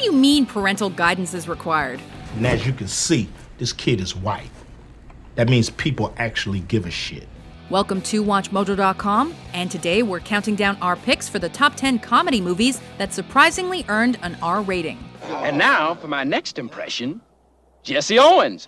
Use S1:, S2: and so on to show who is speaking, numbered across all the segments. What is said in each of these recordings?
S1: do you mean parental guidance is required?
S2: And as you can see, this kid is white. That means people actually give a shit.
S1: Welcome to WatchMojo.com, and today we're counting down our picks for the top 10 comedy movies that surprisingly earned an R rating.
S3: And now, for my next impression, Jesse Owens.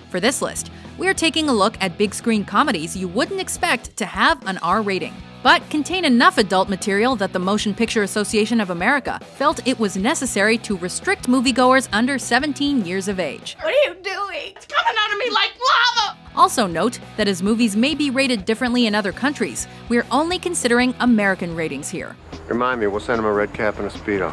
S1: For this list, we are taking a look at big screen comedies you wouldn't expect to have an R rating, but contain enough adult material that the Motion Picture Association of America felt it was necessary to restrict moviegoers under 17 years of age.
S4: What are you doing? It's coming out of me like lava!
S1: Also note that as movies may be rated differently in other countries, we're only considering American ratings here.
S5: Remind me, we'll send him a red cap and a Speedo.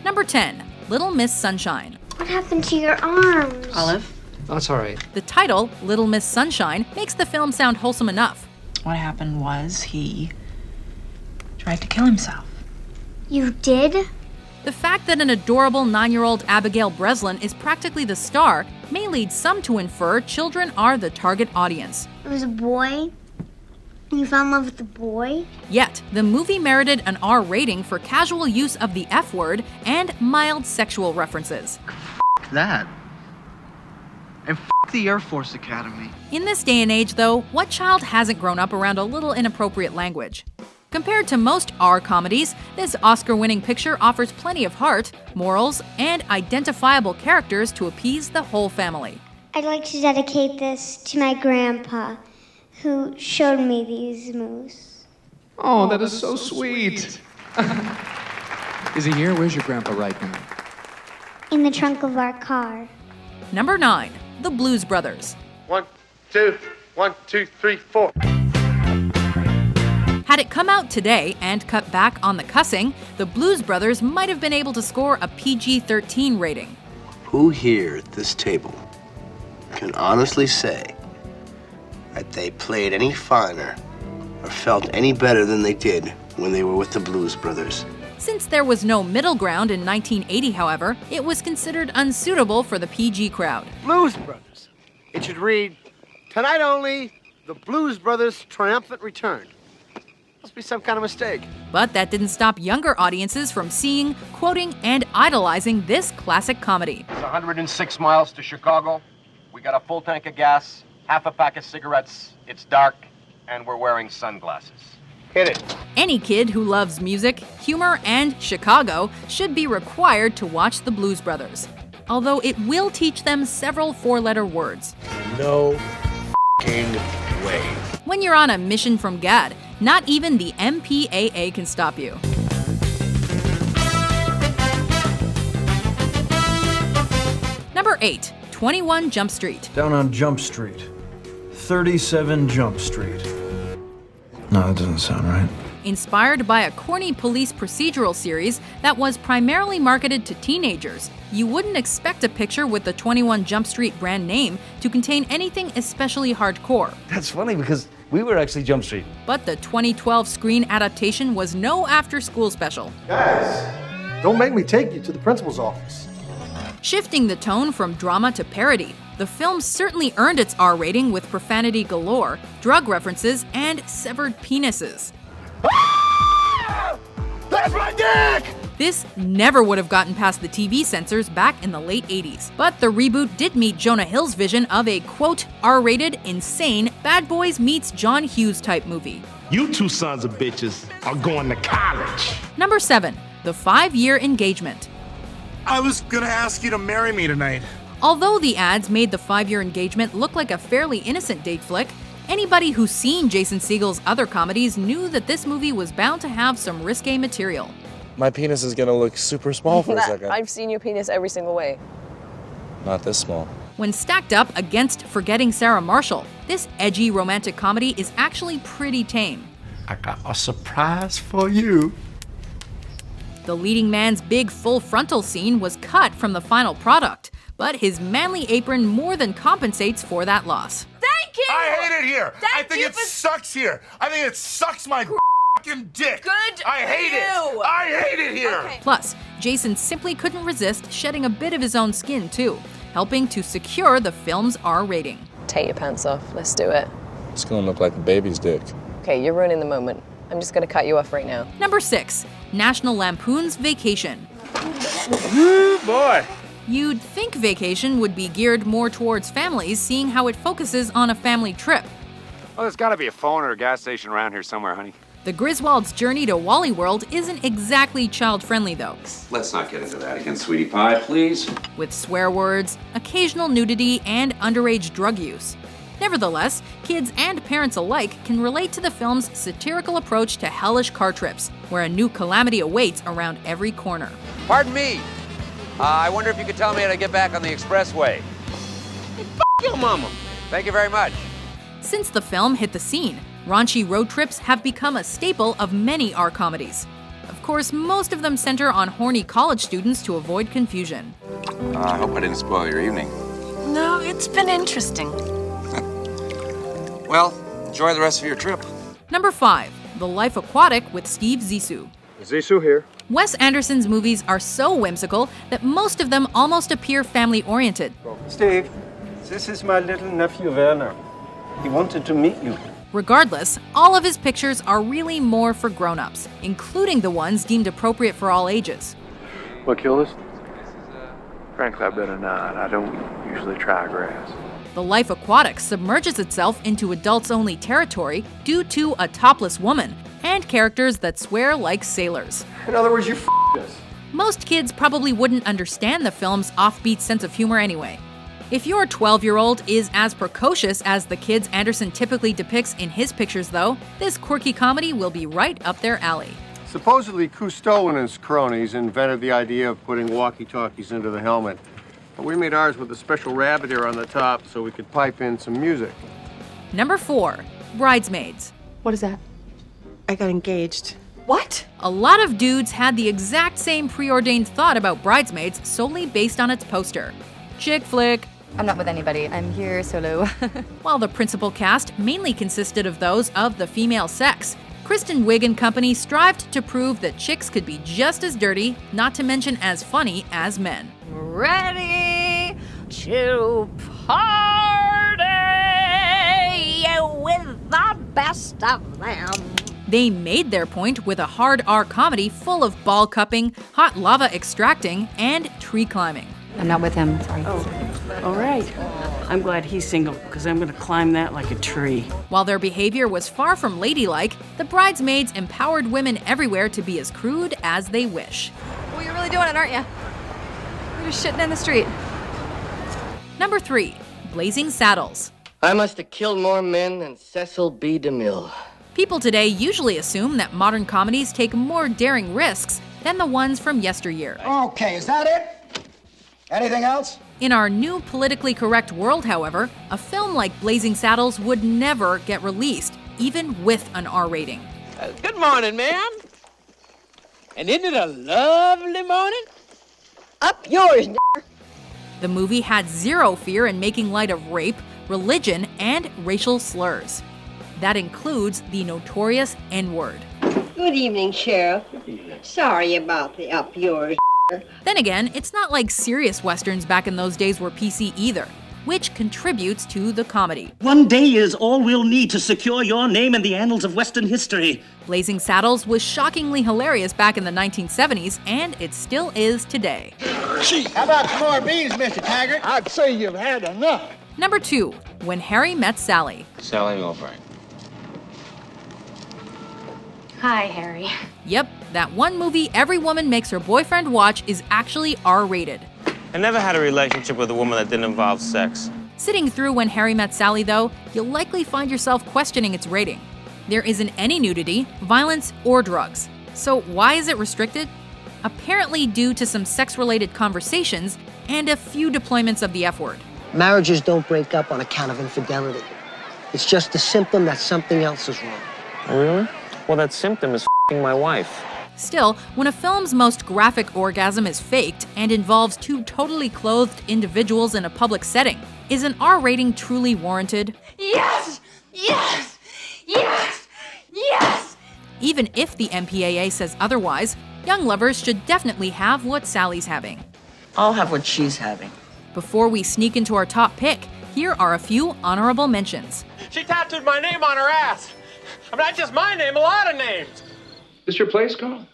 S1: Number 10, Little Miss Sunshine.
S6: What happened to your arms?
S4: Olive?
S7: Oh, it's all right.
S1: The title, Little Miss Sunshine, makes the film sound wholesome enough.
S4: What happened was he tried to kill himself.
S6: You did?
S1: The fact that an adorable 9-year-old Abigail Breslin is practically the star may lead some to infer children are the target audience.
S6: It was a boy? You fell in love with the boy?
S1: Yet, the movie merited an R rating for casual use of the F word and mild sexual references.
S7: That. And the Air Force Academy.
S1: In this day and age, though, what child hasn't grown up around a little inappropriate language? Compared to most R comedies, this Oscar-winning picture offers plenty of heart, morals, and identifiable characters to appease the whole family.
S6: I'd like to dedicate this to my grandpa, who showed me these movies.
S8: Oh, that is so sweet. Is he here? Where's your grandpa right now?
S6: In the trunk of our car.
S1: Number 9, The Blues Brothers.
S5: 1, 2, 1, 2, 3, 4.
S1: Had it come out today and cut back on the cussing, the Blues Brothers might have been able to score a PG-13 rating.
S9: Who here at this table can honestly say that they played any finer or felt any better than they did when they were with the Blues Brothers?
S1: Since there was no middle ground in 1980, however, it was considered unsuitable for the PG crowd.
S5: Blues Brothers. It should read, tonight only, the Blues Brothers' triumphant return. Must be some kind of mistake.
S1: But that didn't stop younger audiences from seeing, quoting, and idolizing this classic comedy.
S10: It's 106 miles to Chicago. We got a full tank of gas, half a pack of cigarettes, it's dark, and we're wearing sunglasses.
S5: Hit it.
S1: Any kid who loves music, humor, and Chicago should be required to watch the Blues Brothers. Although it will teach them several four-letter words.
S2: No f***ing way.
S1: When you're on a mission from God, not even the MPAA can stop you. Number 8, 21 Jump Street.
S11: Down on Jump Street. 37 Jump Street. No, that doesn't sound right.
S1: Inspired by a corny police procedural series that was primarily marketed to teenagers, you wouldn't expect a picture with the 21 Jump Street brand name to contain anything especially hardcore.
S12: That's funny because we were actually Jump Street.
S1: But the 2012 screen adaptation was no after-school special.
S13: Guys, don't make me take you to the principal's office.
S1: Shifting the tone from drama to parody, the film certainly earned its R rating with profanity galore, drug references, and severed penises.
S5: That's my dick!
S1: This never would have gotten past the TV censors back in the late 80s. But the reboot did meet Jonah Hill's vision of a, quote, R-rated, insane, Bad Boys meets John Hughes type movie.
S2: You two sons of bitches are going to college.
S1: Number 7, The 5-Year Engagement.
S13: I was gonna ask you to marry me tonight.
S1: Although the ads made The 5-Year Engagement look like a fairly innocent date flick, anybody who's seen Jason Segel's other comedies knew that this movie was bound to have some risque material.
S14: My penis is gonna look super small for a second.
S15: I've seen your penis every single way.
S14: Not this small.
S1: When stacked up against Forgetting Sarah Marshall, this edgy romantic comedy is actually pretty tame.
S13: I got a surprise for you.
S1: The leading man's big full frontal scene was cut from the final product, but his manly apron more than compensates for that loss.
S4: Thank you!
S13: I hate it here.
S4: Thank
S13: I think
S4: you
S13: it sucks here. I think it sucks my fucking dick.
S4: Good
S13: I hate
S4: you.
S13: it. I hate it here.
S4: Okay.
S1: Plus, Jason simply couldn't resist shedding a bit of his own skin too, helping to secure the film's R rating.
S15: Take your pants off. Let's do it.
S14: It's gonna look like a baby's dick.
S15: Okay, you're ruining the moment. I'm just gonna cut you off right now.
S1: Number 6, National Lampoon's Vacation.
S16: Woo, boy.
S1: You'd think Vacation would be geared more towards families, seeing how it focuses on a family trip.
S16: Well, there's got to be a phone or a gas station around here somewhere, honey.
S1: The Griswolds' journey to Wally World isn't exactly child-friendly, though.
S17: Let's not get into that again, sweetie pie, please.
S1: With swear words, occasional nudity, and underage drug use. Nevertheless, kids and parents alike can relate to the film's satirical approach to hellish car trips, where a new calamity awaits around every corner.
S18: Pardon me. I wonder if you could tell me how to get back on the expressway.
S5: F*** your mama.
S18: Thank you very much.
S1: Since the film hit the scene, raunchy road trips have become a staple of many R comedies. Of course, most of them center on horny college students to avoid confusion.
S17: I hope I didn't spoil your evening.
S4: No, it's been interesting.
S17: Well, enjoy the rest of your trip.
S1: Number 5, The Life Aquatic with Steve Zissou.
S5: Zissou here.
S1: Wes Anderson's movies are so whimsical that most of them almost appear family-oriented.
S19: Steve, this is my little nephew Werner. He wanted to meet you.
S1: Regardless, all of his pictures are really more for grown-ups, including the ones deemed appropriate for all ages.
S20: What killed us? Frankly, I better not. I don't usually try grass.
S1: The Life Aquatic submerges itself into adults-only territory due to a topless woman and characters that swear like sailors.
S19: In other words, you f***ed us.
S1: Most kids probably wouldn't understand the film's offbeat sense of humor anyway. If your 12-year-old is as precocious as the kids Anderson typically depicts in his pictures, though, this quirky comedy will be right up their alley.
S5: Supposedly, Cousteau and his cronies invented the idea of putting walkie-talkies into the helmet. But we made ours with a special rabbit ear on the top so we could pipe in some music.
S1: Number 4, Bridesmaids.
S4: What is that? I got engaged. What?
S1: A lot of dudes had the exact same preordained thought about Bridesmaids solely based on its poster. Chick flick.
S21: I'm not with anybody. I'm here solo.
S1: While the principal cast mainly consisted of those of the female sex, Kristen Wiig and company strived to prove that chicks could be just as dirty, not to mention as funny, as men.
S21: Ready to party with the best of them.
S1: They made their point with a hard R comedy full of ball cupping, hot lava extracting, and tree climbing.
S21: I'm not with him, sorry.
S22: Oh, all right. I'm glad he's single, because I'm gonna climb that like a tree.
S1: While their behavior was far from ladylike, the Bridesmaids empowered women everywhere to be as crude as they wish.
S21: Well, you're really doing it, aren't you? You're just shitting in the street.
S1: Number 3, Blazing Saddles.
S23: I must have killed more men than Cecil B. DeMille.
S1: People today usually assume that modern comedies take more daring risks than the ones from yesteryear.
S24: Okay, is that it? Anything else?
S1: In our new politically correct world, however, a film like Blazing Saddles would never get released, even with an R rating.
S3: Good morning, ma'am. And isn't it a lovely morning?
S23: Up yours,
S1: The movie had zero fear in making light of rape, religion, and racial slurs. That includes the notorious N-word.
S25: Good evening, Sheriff. Sorry about the up yours.
S1: Then again, it's not like serious westerns back in those days were PC either, which contributes to the comedy.
S26: One day is all we'll need to secure your name in the annals of Western history.
S1: Blazing Saddles was shockingly hilarious back in the 1970s, and it still is today.
S24: How about some more beans, Mr. Taggart?
S5: I'd say you've had enough.
S1: Number 2, When Harry Met Sally.
S17: Sally Milbrain.
S21: Hi, Harry.
S1: Yep, that one movie every woman makes her boyfriend watch is actually R-rated.
S27: I never had a relationship with a woman that didn't involve sex.
S1: Sitting through When Harry Met Sally, though, you'll likely find yourself questioning its rating. There isn't any nudity, violence, or drugs. So why is it restricted? Apparently due to some sex-related conversations and a few deployments of the F-word.
S23: Marriages don't break up on account of infidelity. It's just a symptom that something else is wrong.
S27: Oh, really? Well, that symptom is f***ing my wife.
S1: Still, when a film's most graphic orgasm is faked and involves two totally clothed individuals in a public setting, is an R rating truly warranted?
S21: Yes! Yes! Yes! Yes!
S1: Even if the MPAA says otherwise, young lovers should definitely have what Sally's having.
S22: I'll have what she's having.
S1: Before we sneak into our top pick, here are a few honorable mentions.
S16: She tattooed my name on her ass. I mean, not just my name, a lot of names.
S20: This your place, Carl?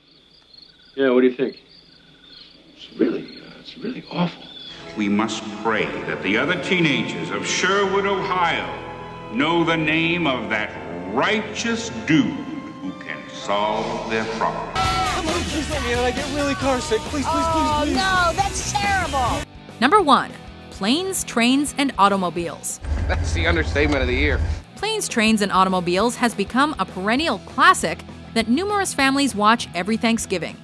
S20: Yeah, what do you think?
S6: It's really awful. We must pray that the other teenagers of Sherwood, Ohio, know the name of that righteous dude who can solve their problem.
S16: Come on, please let me out. I get really car sick. Please, please,
S7: Oh,
S16: please, please.
S7: no, that's terrible.
S1: Number 1. Planes, Trains, and Automobiles.
S3: That's the understatement of the year.
S1: Planes, Trains, and Automobiles has become a perennial classic that numerous families watch every Thanksgiving.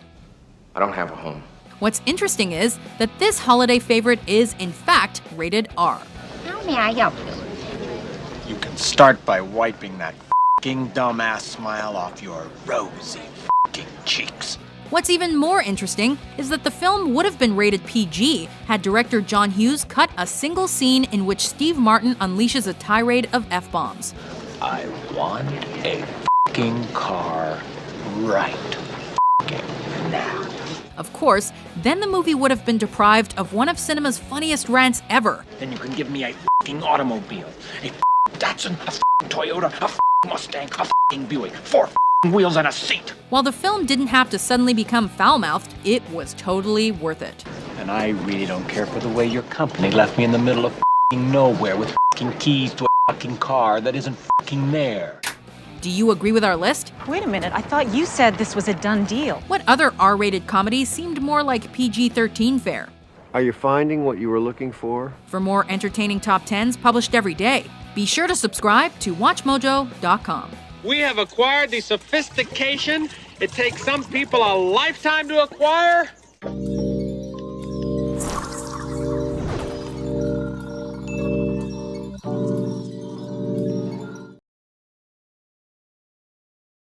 S3: I don't have a home.
S1: What's interesting is that this holiday favorite is, in fact, rated R.
S7: How may I help you?
S8: You can start by wiping that f***ing dumbass smile off your rosy f***ing cheeks.
S1: What's even more interesting is that the film would have been rated PG had director John Hughes cut a single scene in which Steve Martin unleashes a tirade of F-bombs.
S8: I want a f***ing car right f***ing now.
S1: Of course, then the movie would have been deprived of one of cinema's funniest rants ever.
S8: Then you can give me a f***ing automobile, a f***ing Datsun, a f***ing Toyota, a f***ing Mustang, a f***ing Buick, 4 f***ing wheels and a seat.
S1: While the film didn't have to suddenly become foul-mouthed, it was totally worth it.
S8: And I really don't care for the way your company left me in the middle of f***ing nowhere with f***ing keys to a f***ing car that isn't f***ing there.
S1: Do you agree with our list?
S21: Wait a minute, I thought you said this was a done deal.
S1: What other R-rated comedies seemed more like PG-13 fare?
S5: Are you finding what you were looking for?
S1: For more entertaining top 10s published every day, be sure to subscribe to WatchMojo.com.
S16: We have acquired the sophistication it takes some people a lifetime to acquire.